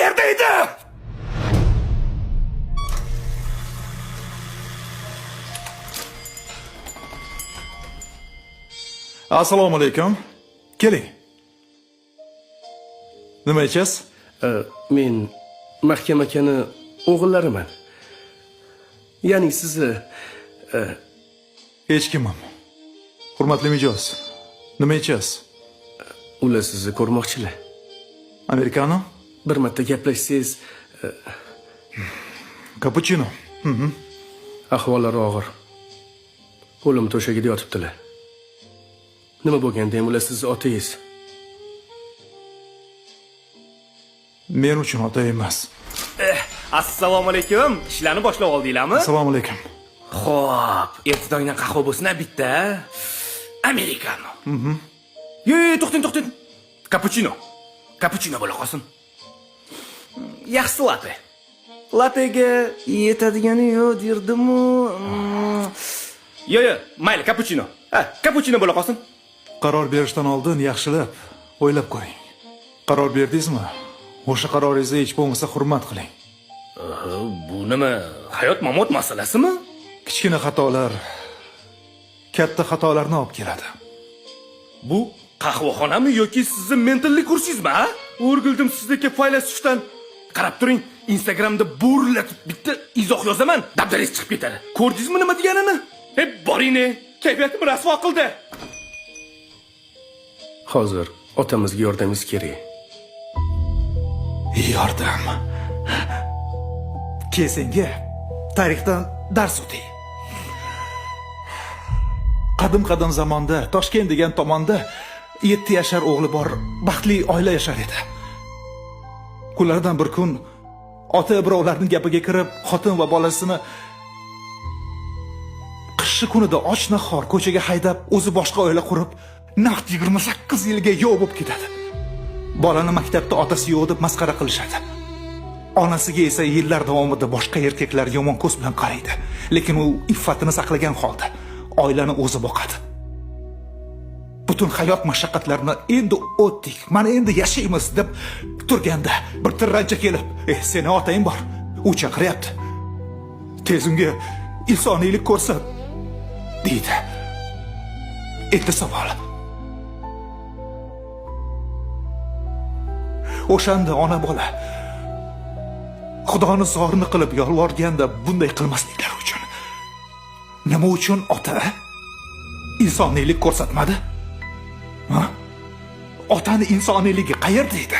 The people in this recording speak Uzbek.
qayerda edi? Assalomu alaykum. Keling. Nima ichasiz? Men Mahkam akani o'g'illariman. Ya'ni sizni Hech kimim. Hurmatli mijoz. Nima ichasiz? ular sizni ko'rmoqchilar. Americano? Bir marta gaplashsangiz, Cappuccino. ahvollari og'ir. O'lim to'shagida yotibdilar. Nima bo'lganda ham ular sizni otangiz. Men uchun ota emas. Assalomu alaykum. Ishlarni boshlab oldinglarmi? Assalomu alaykum. Xo'p, ertagingdan qahva bo'lsin bitta. Americano. To'xting. Cappuccino bo'la qolsin. Yaxshi latte. Lattega yetadigani yo'q derdim-u. Mayli, cappuccino. Cappuccino bo'la qolsin. Qaror berishdan oldin yaxshilab o'ylab ko'ring. Qaror berdingizmi? O'sha qaroringizni hech bo'lmasa hurmat qiling. Bu nima? Hayot-mamot masalasimi? Kichkina xatolar katta xatolarni olib keladi. Bu qahvaxonami yoki sizning mentallik kursingizmi, ha? O'rgildim sizdagi faylasufdan. Qarab turing, Instagramda bo'rlatib bitta izoh yozaman, dabdaringiz chiqib ketadi. Ko'rdingizmi nima deganini? Boring-ne, kayfiyatimni rasvo qildi. Hozir otamizga yordamingiz kerak. Yordam. Kesenga tarixdan dars o'ting. Qadim zamonda Toshkent degan tomonda 7 yashar o'g'li bor baxtli oila yashar edi. Kunlardan bir kun ota birovlarning gapiga kirib, xotin va bolasini qishki kunida och-nahor ko'chaga haydab, o'zi boshqa oila qurib, naqd 28 yilga yo'q bo'lib ketadi. Bolani maktabda otasi yo'q deb masxara qilishadi. Onasiga esa yillar davomida boshqa erkaklar yomon ko'z bilan qaraydi, lekin u iffatini saqlagan holda oilani o'zi boqadi. Butun hayot mashaqqatlarini endi o'tdik, mana endi yashaymiz deb turganda bir tirrancha kelib, seni otang bor, u chaqiryapti. Tez unga insoniylik ko'rsat, deydi. Endi savol. O'shanda ona bola Xudoni zorini qilib yolvorganda bunday qilmasliklari uchun nima uchun ota insoniylik ko'rsatmadi? Otani insoniyligi qayerda edi?